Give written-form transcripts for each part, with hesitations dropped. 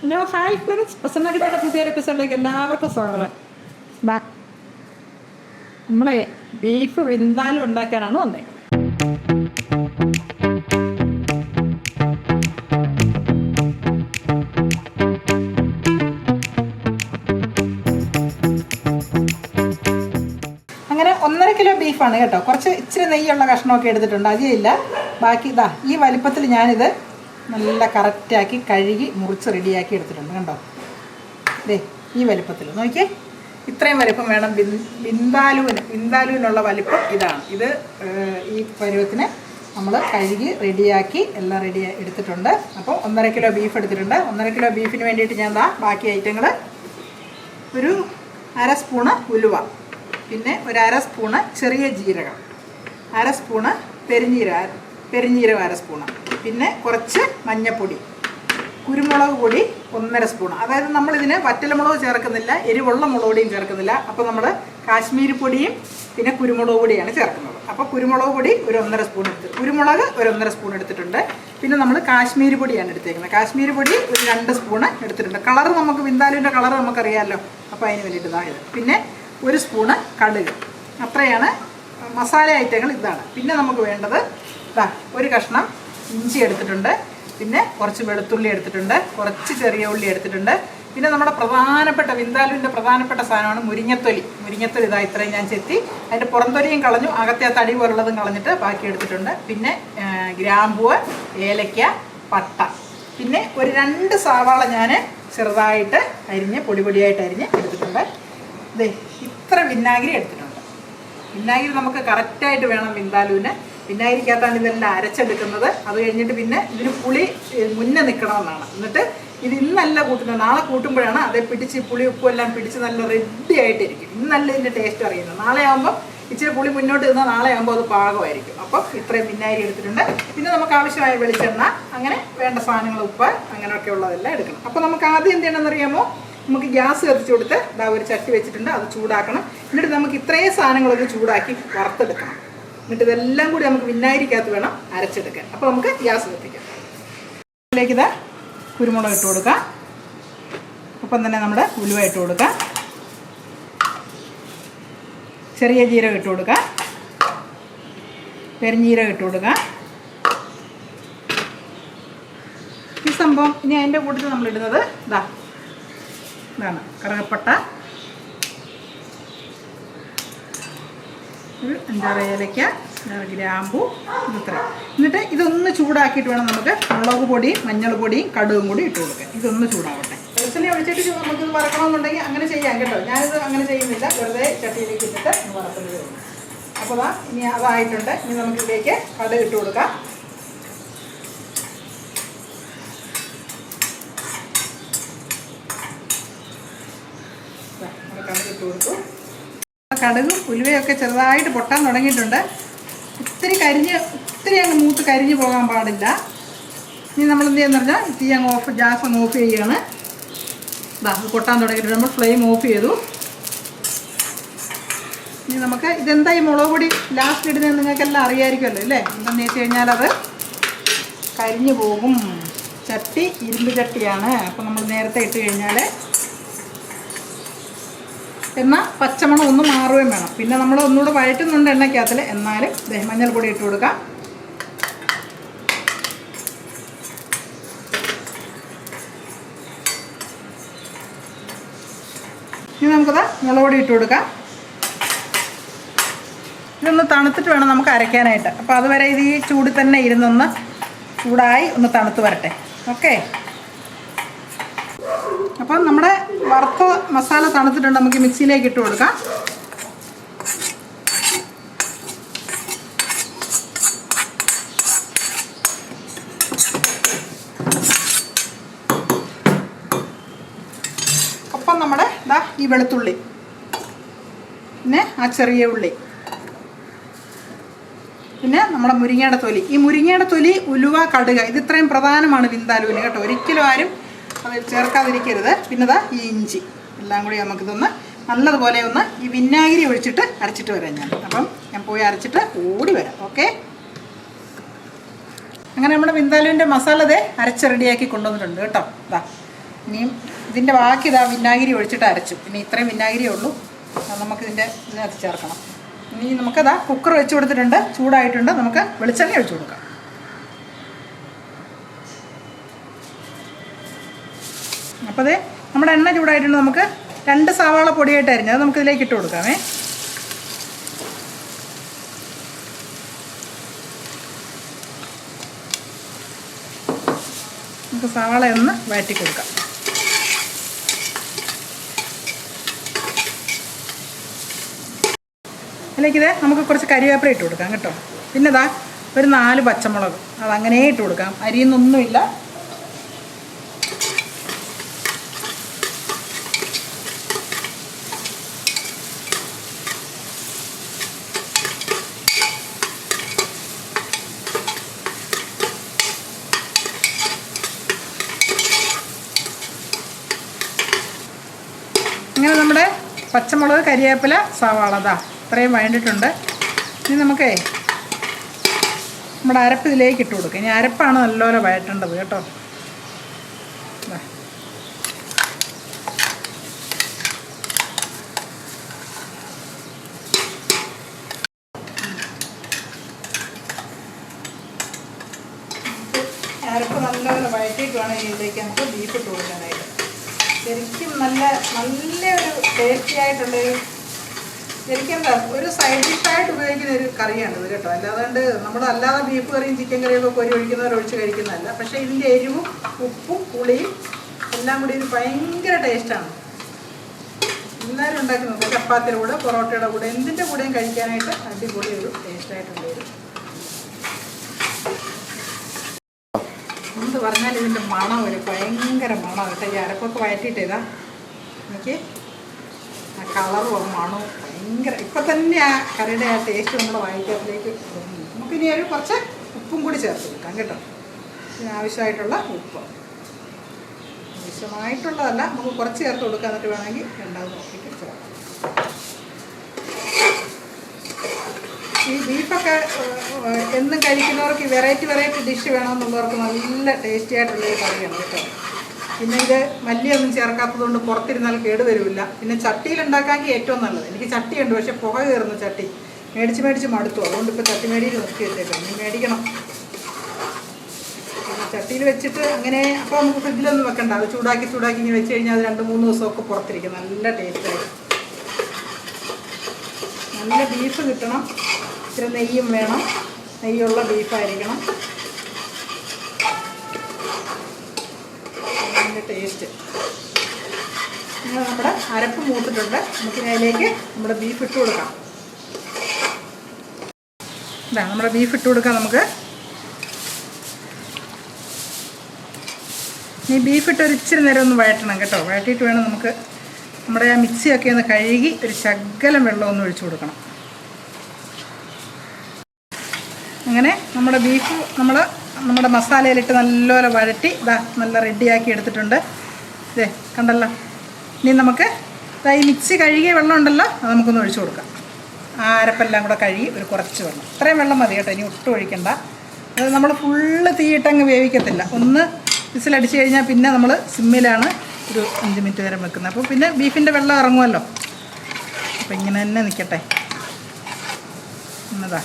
Hello hi friends, പ്രസന്നഗിരിയുടെ പുതിയൊരു എപ്പിസോഡിലേക്ക് എല്ലാവർക്കും സ്വാഗതം. നമ്മളെ ബീഫ് വിന്താലും ഉണ്ടാക്കാനാണ് വന്നത്. അങ്ങനെ 1.5 കിലോ ബീഫാണ് കേട്ടോ. കുറച്ച് ഇച്ചിരി നെയ്യുള്ള കഷ്ണമൊക്കെ എടുത്തിട്ടുണ്ട്, അധികമില്ല. ബാക്കി ഇതാ ഈ വലിപ്പത്തിൽ ഞാനിത് നല്ല കറക്റ്റാക്കി കഴുകി മുറിച്ച് റെഡിയാക്കി എടുത്തിട്ടുണ്ട് കണ്ടോ. ദേ ഈ വലിപ്പത്തിൽ നോക്കിയേ, ഇത്രയും വലിപ്പം വേണം വിന്താലുവിനുള്ള വലിപ്പം ഇതാണ്. ഇത് ഈ പരുവത്തിന് നമ്മൾ കഴുകി റെഡിയാക്കി എല്ലാം എടുത്തിട്ടുണ്ട്. അപ്പോൾ 1.5 കിലോ ബീഫ് എടുത്തിട്ടുണ്ട്. 1.5 കിലോ ബീഫിന് വേണ്ടിയിട്ട് ഞാൻ ബാക്കി ഐറ്റങ്ങൾ, ഒരു 1/2 സ്പൂണ് ഉലുവ, പിന്നെ ഒരു 1/2 സ്പൂണ് ചെറിയ ജീരകം, 1/2 സ്പൂണ് പെരിഞ്ജീരകം 1/2 സ്പൂണ്, പിന്നെ കുറച്ച് മഞ്ഞൾപ്പൊടി, കുരുമുളക് പൊടി 1.5 സ്പൂൺ. അതായത് നമ്മളിതിന് വറ്റൽമുളക് ചേർക്കുന്നില്ല, എരിവുള്ള മുളക് പൊടിയും ചേർക്കുന്നില്ല. അപ്പോൾ നമ്മൾ കാശ്മീരി പൊടിയും പിന്നെ കുരുമുളക് പൊടിയാണ് ചേർക്കുന്നത്. അപ്പോൾ കുരുമുളക് പൊടി ഒരു 1.5 സ്പൂൺ കുരുമുളക് ഒരു 1.5 സ്പൂൺ എടുത്തിട്ടുണ്ട്. പിന്നെ നമ്മൾ കാശ്മീരി പൊടിയാണ് എടുത്തേക്കുന്നത്. കാശ്മീരി പൊടി ഒരു 2 സ്പൂണ് എടുത്തിട്ടുണ്ട്. കളർ നമുക്ക് വിന്താലുവിൻ്റെ കളർ നമുക്കറിയാമല്ലോ, അപ്പോൾ അതിന് വേണ്ടിയിട്ട് ഇതായത്. പിന്നെ 1 സ്പൂണ് കടുക്. അത്രയാണ് മസാല ഐറ്റങ്ങൾ. ഇതാണ്. പിന്നെ നമുക്ക് വേണ്ടത് ഒരു കഷ്ണം ഇഞ്ചി എടുത്തിട്ടുണ്ട്, പിന്നെ കുറച്ച് വെളുത്തുള്ളി എടുത്തിട്ടുണ്ട്, കുറച്ച് ചെറിയ ഉള്ളി എടുത്തിട്ടുണ്ട്. പിന്നെ നമ്മുടെ പ്രധാനപ്പെട്ട വിന്താലുവിൻ്റെ പ്രധാനപ്പെട്ട സാധനമാണ് മുരിങ്ങത്തൊലി. ഇതാ ഇത്രയും ഞാൻ ചെത്തി അതിൻ്റെ പുറംതൊലിയും കളഞ്ഞു, അകത്തെ ആ തടി പോലുള്ളതും കളഞ്ഞിട്ട് ബാക്കി എടുത്തിട്ടുണ്ട്. പിന്നെ ഗ്രാമ്പൂവ്, ഏലയ്ക്ക, പട്ട, പിന്നെ ഒരു 2 സവാള ഞാൻ ചെറുതായിട്ട് അരിഞ്ഞ് പൊടിയായിട്ട് അരിഞ്ഞ് എടുത്തിട്ടുണ്ട്. ഇതേ ഇത്ര വിനാഗിരി എടുത്തിട്ടുണ്ട്. വിനാഗിരി നമുക്ക് കറക്റ്റായിട്ട് വേണം വിന്താലുവിന്. വിനാഗിരിക്കകത്താണ് ഇതെല്ലാം അരച്ചെടുക്കുന്നത്. അത് കഴിഞ്ഞിട്ട് പിന്നെ ഇതിന് പുളി മുന്നേ നിൽക്കണമെന്നാണ്. എന്നിട്ട് ഇത് ഇന്നല്ല കൂട്ടുന്നത്, നാളെ കൂട്ടുമ്പോഴാണ് അതേ പിടിച്ച് പുളി ഉപ്പും എല്ലാം പിടിച്ച് നല്ല റെഡി ആയിട്ടിരിക്കും. ഇന്നല്ല ഇതിൻ്റെ ടേസ്റ്റ് അറിയുന്നത്. നാളെ ആകുമ്പോൾ ഇച്ചിരി പുളി മുന്നോട്ട് നിന്നാൽ നാളെ ആകുമ്പോൾ അത് പാകമായിരിക്കും. അപ്പം ഇത്രയും വിനാഗിരി എടുത്തിട്ടുണ്ട്. പിന്നെ നമുക്ക് ആവശ്യമായ വെളിച്ചെണ്ണ, അങ്ങനെ വേണ്ട സാധനങ്ങൾ, ഉപ്പ്, അങ്ങനെയൊക്കെ ഉള്ളതെല്ലാം എടുക്കണം. അപ്പോൾ നമുക്ക് ആദ്യം എന്ത് ചെയ്യണമെന്ന് അറിയാമോ? നമുക്ക് ഗ്യാസ് കത്തിച്ച് കൊടുത്ത് ഒരു ചട്ടി വെച്ചിട്ടുണ്ട്, അത് ചൂടാക്കണം. എന്നിട്ട് നമുക്ക് ഇത്രയും സാധനങ്ങളൊക്കെ ചൂടാക്കി വറുത്തെടുക്കണം. എന്നിട്ട് ഇതെല്ലാം കൂടി നമുക്ക് വിനാഗിരിക്കകത്ത് വേണം അരച്ചെടുക്കാൻ. അപ്പോൾ നമുക്ക് ഗ്യാസ് കത്തിക്കാം. ഇതിലേക്ക് കുരുമുളക് ഇട്ട് കൊടുക്കാം. ഒപ്പം തന്നെ നമ്മുടെ ഉലുവ ഇട്ട് കൊടുക്കാം, ചെറിയ ജീരകം ഇട്ട് കൊടുക്കാം, പെരിഞ്ജീരകം ഇട്ട് കൊടുക്കാം. ഈ സംഭവം ഇനി അതിൻ്റെ കൂട്ടത്തിൽ നമ്മളിടുന്നത് ഇതാണ് കറുകപ്പട്ട, ഒരു 5-6 ഏലയ്ക്ക, ഗ്രാമ്പൂ, ഇത്രയും. എന്നിട്ട് ഇതൊന്ന് ചൂടാക്കിയിട്ട് വേണം നമുക്ക് മുളക് പൊടിയും മഞ്ഞൾ പൊടിയും കടുകും കൂടി ഇട്ട് കൊടുക്കാൻ. ഇതൊന്ന് ചൂടാവട്ടെ. വെളിച്ചെണ്ണ ഒഴിച്ചിട്ട് നമുക്ക് വറക്കണമെന്നുണ്ടെങ്കിൽ അങ്ങനെ ചെയ്യാം കേട്ടോ. ഞാനിത് അങ്ങനെ ചെയ്യുന്നില്ല, വെറുതെ ചട്ടിയിലേക്ക് ഇട്ടിട്ട് വറക്കുന്നത്. അപ്പോൾ ഇനി അതായിട്ടുണ്ട്. ഇനി നമുക്കിതിലേക്ക് കടുക് ഇട്ട് കൊടുക്കാം. കടുക് ഇട്ട് കൊടുത്തു. കടുകും ഉലുവയൊക്കെ ചെറുതായിട്ട് പൊട്ടാൻ തുടങ്ങിയിട്ടുണ്ട്. ഒത്തിരി അങ്ങ് മൂത്ത് കരിഞ്ഞ് പോകാൻ പാടില്ല. ഇനി നമ്മൾ എന്ത് ചെയ്യുന്ന പറഞ്ഞാൽ തീ അങ്ങ് ഗ്യാസ് അങ്ങ് ഓഫ് ചെയ്യുകയാണ്. പൊട്ടാൻ തുടങ്ങിയിട്ട് നമ്മൾ ഫ്ലെയിം ഓഫ് ചെയ്തു. ഇനി നമുക്ക് ഇതെന്താ ഈ മുളക് പൊടി ലാസ്റ്റ് ഇടുന്നത് നിങ്ങൾക്കെല്ലാം അറിയാമായിരിക്കുമല്ലോ അല്ലേ? എന്താണെന്ന് വെച്ച് കഴിഞ്ഞാൽ അത് കരിഞ്ഞു പോകും. ചട്ടി ഇരുമ്പ് ചട്ടിയാണ്. അപ്പോൾ നമ്മൾ നേരത്തെ ഇട്ട് കഴിഞ്ഞാൽ എന്നാൽ പച്ചമണം ഒന്ന് മാറുകയും വേണം. പിന്നെ നമ്മൾ ഒന്നുകൂടെ വഴറ്റുന്നുണ്ട് എണ്ണയ്ക്കകത്തിൽ. എന്നാലും മഞ്ഞൾപ്പൊടി ഇട്ട് കൊടുക്കാം. ഇനി നമുക്കത് മുളക് പൊടി ഇട്ട് കൊടുക്കാം. ഇതൊന്ന് തണുത്തിട്ട് വേണം നമുക്ക് അരയ്ക്കാനായിട്ട്. അപ്പോൾ അതുവരെ ഇത് ഈ ചൂടിൽ തന്നെ ഇരുന്നൊന്ന് ചൂടായി ഒന്ന് തണുത്ത് വരട്ടെ. ഓക്കെ. അപ്പം നമ്മുടെ വറുത്ത മസാല തണുത്തിട്ടുണ്ട്. നമുക്ക് മിക്സിയിലേക്ക് ഇട്ട് കൊടുക്കാം. ഒപ്പം നമ്മുടെ ഈ വെളുത്തുള്ളി, പിന്നെ ആ ചെറിയ ഉള്ളി, പിന്നെ നമ്മുടെ മുരിങ്ങയുടെ തൊലി. ഈ മുരിങ്ങയുടെ തൊലി, ഉലുവ, കടുക്, ഇത് ഇത്രയും പ്രധാനമാണ് വിന്താലുവിന് കേട്ടോ. ഒരിക്കലും ആരും അത് ചേർക്കാതിരിക്കരുത്. പിന്നെ ഈ ഇഞ്ചി എല്ലാം കൂടി നമുക്കിതൊന്ന് നല്ലതുപോലെ ഒന്ന് ഈ വിനാഗിരി ഒഴിച്ചിട്ട് അരച്ചിട്ട് വരാം ഞാൻ. അപ്പം ഞാൻ പോയി അരച്ചിട്ട് ഓടി വരാം. ഓക്കെ. അങ്ങനെ നമ്മുടെ വിന്താലുവിൻ്റെ മസാല അരച്ച് റെഡിയാക്കി കൊണ്ടുവന്നിട്ടുണ്ട് കേട്ടോ. ഇനിയും ഇതിൻ്റെ ബാക്കി ഇതാ വിനാഗിരി ഒഴിച്ചിട്ട് അരച്ചു. പിന്നെ ഇത്രയും വിനാഗിരിയേ ഉള്ളൂ. നമുക്കിതിൻ്റെ ഇതിനകത്ത് ചേർക്കണം. ഇനി നമുക്കതാ കുക്കർ വെച്ച് കൊടുത്തിട്ടുണ്ട്, ചൂടായിട്ടുണ്ട്. നമുക്ക് വെളിച്ചെണ്ണ ഒഴിച്ചു കൊടുക്കാം. അപ്പോൾ അതെ നമ്മുടെ എണ്ണ ചൂടായിട്ടുണ്ട്. നമുക്ക് 2 സവാള പൊടിയായിട്ട് അരിഞ്ഞ് അത് നമുക്കിതിലേക്ക് ഇട്ട് കൊടുക്കാമേ. നമുക്ക് സവാള ഒന്ന് വഴറ്റി കൊടുക്കാം. അതിലേക്കിത് നമുക്ക് കുറച്ച് കരിവേപ്പില ഇട്ട് കൊടുക്കാം കേട്ടോ. പിന്നെ ഇതാ ഒരു 4 പച്ചമുളക് അതങ്ങനെ ഇട്ട് കൊടുക്കാം. അരിയൊന്നൊന്നുമില്ല. ഇങ്ങനെ നമ്മുടെ പച്ചമുളക്, കരിവേപ്പില, സവാള ഇത്രയും വഴണ്ടിട്ടുണ്ട്. ഇനി നമുക്കേ നമ്മുടെ അരപ്പ് ഇതിലേക്ക് ഇട്ട് കൊടുക്കാം. ഇനി അരപ്പാണ് നല്ലപോലെ വഴറ്റേണ്ടത് കേട്ടോ. അരപ്പ് നല്ലപോലെ വഴറ്റിയിട്ട് വേണം ഇതിലേക്ക് നമുക്ക് ബീഫ് ഇട്ട് കൊടുക്കാനായിട്ട്. ശരിക്കും നല്ലൊരു ടേസ്റ്റി ആയിട്ടുള്ളൊരു, ശരിക്കും എന്താ ഒരു സൈഡ് ഡിഷായിട്ട് ഉപയോഗിക്കുന്ന ഒരു കറിയാണിത് കേട്ടോ. അല്ലാതെ അല്ലാതെ ബീഫ് കറിയും ചിക്കൻ കറിയൊക്കെ കോരി ഒഴിക്കുന്നവരൊഴിച്ച് കഴിക്കുന്നതല്ല. പക്ഷേ ഇതിൻ്റെ എരിവും ഉപ്പും പുളിയും എല്ലാം കൂടി ഒരു ഭയങ്കര ടേസ്റ്റാണ്. എല്ലാവരും ഉണ്ടാക്കി നോക്കുക. ചപ്പാത്തിയുടെ കൂടെ, പൊറോട്ടയുടെ കൂടെ, എന്തിൻ്റെ കൂടെയും കഴിക്കാനായിട്ട് അടിപൊളി ഒരു ടേസ്റ്റായിട്ടുള്ള ഒരു, എന്ത് പറഞ്ഞാൽ ഇതിൻ്റെ മണം ഒരു ഭയങ്കര മണം കേട്ടോ. ഈ അരപ്പൊക്കെ വഴറ്റിയിട്ട് ഇതാ എനിക്ക് ആ കളറും മണവും ഭയങ്കര. ഇപ്പം തന്നെ ആ കറിയുടെ ആ ടേസ്റ്റ് നമ്മുടെ വായിക്കകത്തിലേക്ക് തോന്നുന്നു. നമുക്കിനി ഒരു കുറച്ച് ഉപ്പും കൂടി ചേർത്ത് കൊടുക്കാം കേട്ടോ. ഇതിനാവശ്യമായിട്ടുള്ള ഉപ്പ്, ആവശ്യമായിട്ടുള്ളതല്ല, നമുക്ക് കുറച്ച് ചേർത്ത് കൊടുക്കാൻ. എന്നിട്ട് വേണമെങ്കിൽ രണ്ടാമത് നോക്കിയിട്ട് ചേർക്കാം. ഈ ബീഫൊക്കെ എന്നും കഴിക്കുന്നവർക്ക് വെറൈറ്റി ഡിഷ് വേണമെന്നുള്ളവർക്ക് നല്ല ടേസ്റ്റി ആയിട്ടുള്ളൊരു കറിയാണ് കേട്ടോ. പിന്നെ ഇത് മല്ലിയൊന്നും ചേർക്കാത്തതുകൊണ്ട് പുറത്തിരുന്നാൽ കേടുവരില്ല. പിന്നെ ചട്ടിയിലുണ്ടാക്കാമെങ്കിൽ ഏറ്റവും നല്ലത്. എനിക്ക് ചട്ടിയുണ്ട്, പക്ഷേ പുക കയറുന്ന ചട്ടി മേടിച്ച് മടുത്തു. അതുകൊണ്ട് ഇപ്പോൾ ചട്ടി മേടിയിൽ നിർത്തി വെച്ചേക്കാം. ഇനി മേടിക്കണം. ചട്ടിയിൽ വെച്ചിട്ട് അങ്ങനെ അപ്പോൾ നമുക്ക് ഫ്രിഡ്ജിലൊന്നും വെക്കണ്ട. അത് ചൂടാക്കി ഇങ്ങനെ വെച്ച് കഴിഞ്ഞാൽ അത് 2-3 ദിവസമൊക്കെ പുറത്തിരിക്കും. നല്ല ടേസ്റ്റായി. നല്ല ബീഫ് കിട്ടണം. ഇച്ചിരി നെയ്യും വേണം. നെയ്യുള്ള ബീഫായിരിക്കണം. നല്ല ടേസ്റ്റ്. നമ്മുടെ അരപ്പ് മൂത്തിട്ടുണ്ട്. നമുക്കിനി അതിലേക്ക് നമ്മുടെ ബീഫ് ഇട്ട് കൊടുക്കാം. നമ്മുടെ ബീഫ് ഇട്ട് കൊടുക്കാം നമുക്ക്. ഈ ബീഫ് ഇട്ട് ഒരു ഇച്ചിരി നേരം ഒന്ന് വഴറ്റണം കേട്ടോ. വഴറ്റിയിട്ട് വേണം നമുക്ക് നമ്മുടെ ആ മിക്സിയൊക്കെ ഒന്ന് കഴുകി ഒരു ശകലം വെള്ളമൊന്ന് ഒഴിച്ചു കൊടുക്കണം. അങ്ങനെ നമ്മുടെ ബീഫ് നമ്മുടെ മസാലയിലിട്ട് നല്ലപോലെ വഴറ്റി നല്ല റെഡിയാക്കി എടുത്തിട്ടുണ്ട്. ഇതേ കണ്ടല്ലോ. ഇനി നമുക്ക് ഈ മിക്സി കഴുകിയ വെള്ളം ഉണ്ടല്ലോ, അത് നമുക്കൊന്ന് ഒഴിച്ചു കൊടുക്കാം. ആ അരപ്പെല്ലാം കൂടെ കഴുകി ഒരു കുറച്ച് വെള്ളം, ഇത്രയും വെള്ളം മതി കേട്ടോ. ഇനി ഒട്ടും ഒഴിക്കണ്ട. അത് നമ്മൾ ഫുള്ള് തീയിട്ടങ്ങ് വേവിക്കത്തില്ല. ഒന്ന് വിസിലടിച്ച് കഴിഞ്ഞാൽ പിന്നെ നമ്മൾ സിമ്മിലാണ് ഒരു 5 മിനിറ്റ് നേരം വെക്കുന്നത്. അപ്പോൾ പിന്നെ ബീഫിൻ്റെ വെള്ളം ഇറങ്ങുമല്ലോ. അപ്പോൾ ഇങ്ങനെ തന്നെ നിൽക്കട്ടെ. എന്നതാ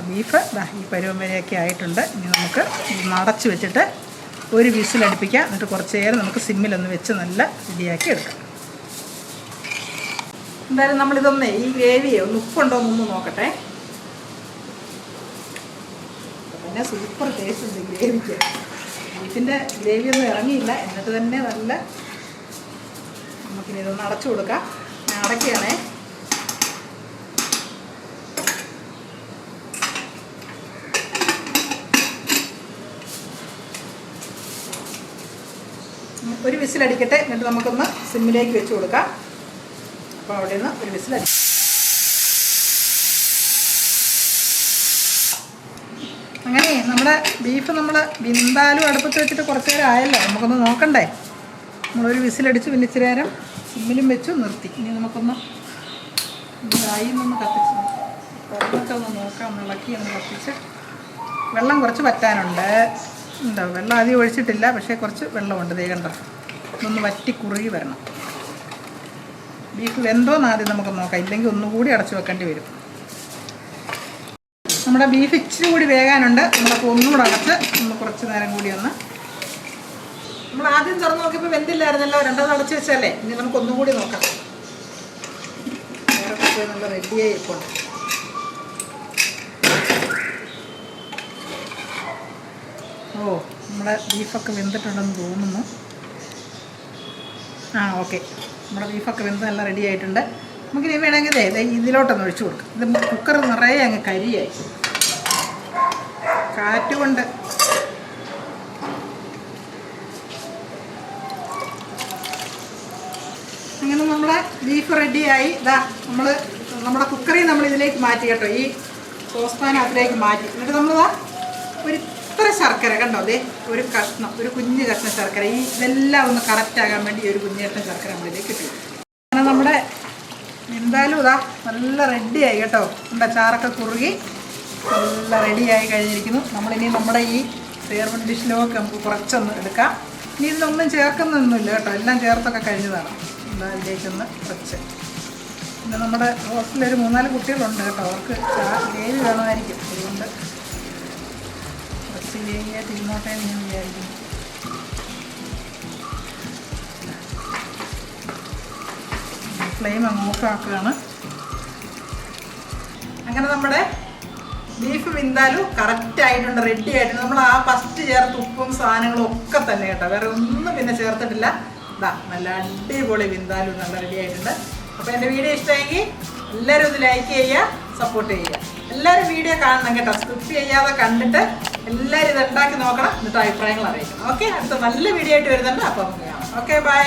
ബീഫ് ഈ പരുവം വരെയൊക്കെ ആയിട്ടുണ്ട്. ഇനി നമുക്ക് അടച്ച് വെച്ചിട്ട് ഒരു വിസിലടുപ്പിക്കാം. എന്നിട്ട് കുറച്ച് നേരം നമുക്ക് സിമ്മിലൊന്ന് വെച്ച് നല്ല റെഡിയാക്കി എടുക്കാം. എന്തായാലും നമ്മളിതൊന്നേ ഈ ഗ്രേവിയെ ഒന്ന് ഉപ്പുണ്ടോ എന്നൊന്ന് നോക്കട്ടെ. പിന്നെ സൂപ്പർ ടേസ്റ്റ് ഉണ്ട് ഗ്രേവിക്ക്. ബീഫിൻ്റെ ഗ്രേവിയൊന്നും ഇറങ്ങിയില്ല. എന്നിട്ട് തന്നെ നല്ല നമുക്കിനി ഇതൊന്ന് അടച്ചു കൊടുക്കാം. ഞാൻ അടയ്ക്കുകയാണേ. ഒരു വിസിലടിക്കട്ടെ. എന്നിട്ട് നമുക്കൊന്ന് സിമ്മിലേക്ക് വെച്ച് കൊടുക്കാം. അപ്പോൾ അവിടെ നിന്ന് ഒരു വിസിലടി. അങ്ങനെ നമ്മുടെ ബീഫ് നമ്മൾ വിന്താലും അടുപ്പത്ത് വെച്ചിട്ട് കുറച്ച് നേരം ആയല്ലോ. നമുക്കൊന്ന് നോക്കണ്ടേ. നമ്മളൊരു വിസിലടിച്ച് പിന്നെ ഇച്ചിരി നേരം സിമ്മിലും വെച്ചു നിർത്തി. ഇനി നമുക്കൊന്ന് ഒന്ന് കത്തിച്ച് വെള്ളമൊക്കെ ഒന്ന് നോക്കാം. ഒന്ന് ഇളക്കി ഒന്ന് കത്തിച്ച്. വെള്ളം കുറച്ച് വറ്റാനുണ്ട്. ഉണ്ടോ വെള്ളം ആദ്യം ഒഴിച്ചിട്ടില്ല, പക്ഷേ കുറച്ച് വെള്ളമുണ്ട്. ദേ കണ്ടോ, ഇതൊന്ന് വറ്റി കുറുകി വരണം. ബീഫ് വെന്തോന്ന് ആദ്യം നമുക്ക് നോക്കാം, ഇല്ലെങ്കിൽ ഒന്നുകൂടി അടച്ചു വെക്കേണ്ടി വരും. നമ്മുടെ ബീഫ് ഇച്ചിരി കൂടി വേകാനുണ്ട്. നമ്മളപ്പോൾ ഒന്നുകൂടെ അടച്ച് ഒന്ന് കുറച്ച് നേരം കൂടി നമ്മൾ ആദ്യം തുറന്ന് നോക്കിയപ്പോൾ വെന്തില്ലായിരുന്നല്ലോ, രണ്ടാമത് അടച്ച് വെച്ചല്ലേ. ഇനി നമുക്ക് ഒന്നുകൂടി നോക്കാം. വേറെ കുറച്ച് നല്ല റെഡിയായി ഇപ്പോൾ. ഓ, നമ്മുടെ ബീഫൊക്കെ വെന്തിട്ടുണ്ടെന്ന് തോന്നുന്നു. ഓക്കെ, നമ്മുടെ ബീഫൊക്കെ വെന്ത് നല്ല റെഡി ആയിട്ടുണ്ട്. നമുക്കിനി വേണമെങ്കിൽ ഇതിലോട്ടൊന്ന് ഒഴിച്ചു കൊടുക്കും. ഇത് കുക്കർ നിറയെ അങ്ങ് കരിയായി കാറ്റുകൊണ്ട്. അങ്ങനെ നമ്മളെ ബീഫ് റെഡിയായി. നമ്മുടെ കുക്കറിൽ നമ്മൾ ഇതിലേക്ക് മാറ്റി കേട്ടോ, ഈ സോസ്പാനകത്തിലേക്ക് മാറ്റി. എന്നിട്ട് നമ്മളിതാ ഇത്ര ശർക്കര കണ്ടോ, അതെ ഒരു കഷ്ണം, ഒരു കുഞ്ഞ് കഷ്ണം ശർക്കര, ഇതെല്ലാം ഒന്ന് കറക്റ്റാകാൻ വേണ്ടി ഒരു കുഞ്ഞേട്ടൻ ശർക്കര നമ്മളിലേക്ക് ഇട്ടു. അങ്ങനെ നമ്മുടെ എന്തായാലും നല്ല റെഡിയായി കേട്ടോ. നമ്മുടെ ചാറൊക്കെ കുറുകി നല്ല റെഡിയായി കഴിഞ്ഞിരിക്കുന്നു. നമ്മളിനി നമ്മുടെ ഈ സെർവിങ് ഡിഷിലൊക്കെ നമുക്ക് കുറച്ചൊന്ന് എടുക്കാം. ഇനി ഇതിലൊന്നും ചേർക്കുന്നൊന്നുമില്ല കേട്ടോ, എല്ലാം ചേർത്തൊക്കെ കഴിഞ്ഞതാണ്. ഇതിലേക്കൊന്ന് കുറച്ച്. പിന്നെ നമ്മുടെ ഹോസ്റ്റലിലൊരു 3-4 കുട്ടികളുണ്ട് കേട്ടോ, അവർക്ക് ഗ്രേവി വേണമായിരിക്കും. അതുകൊണ്ട് കുറച്ച് ഗ്രേവിയായിട്ട് ഇരുന്നോട്ടെ എന്ന് ഞാൻ വിചാരിക്കുന്നു. ഫ്ലെയിം അങ്ങ് ഓഫാക്കുകയാണ്. അങ്ങനെ നമ്മുടെ ബീഫ് വിന്താലു കറക്റ്റായിട്ടുണ്ട്, റെഡി ആയിട്ടുണ്ട്. നമ്മൾ ആ ഫസ്റ്റ് ചേർത്ത് ഉപ്പും സാധനങ്ങളും ഒക്കെ തന്നെ കേട്ടോ, വേറെ ഒന്നും പിന്നെ ചേർത്തിട്ടില്ല. നല്ല അടിപൊളി വിന്താലു നല്ല റെഡി ആയിട്ടുണ്ട്. അപ്പോൾ എൻ്റെ വീഡിയോ ഇഷ്ടമെങ്കിൽ എല്ലാവരും ഇത് ലൈക്ക് ചെയ്യുക, സപ്പോർട്ട് ചെയ്യുക. എല്ലാവരും വീഡിയോ കാണണം കേട്ടോ, സ്കിപ്പ് ചെയ്യാതെ കണ്ടിട്ട് എല്ലാവരും ഇത് ഉണ്ടാക്കി നോക്കണം, എന്നിട്ട് അഭിപ്രായങ്ങൾ അറിയിക്കണം. ഓക്കെ, അടുത്ത നല്ല വീഡിയോ ആയിട്ട് വരുന്നുണ്ട്. അപ്പോൾ നമുക്ക് കാണാം. Okay, by.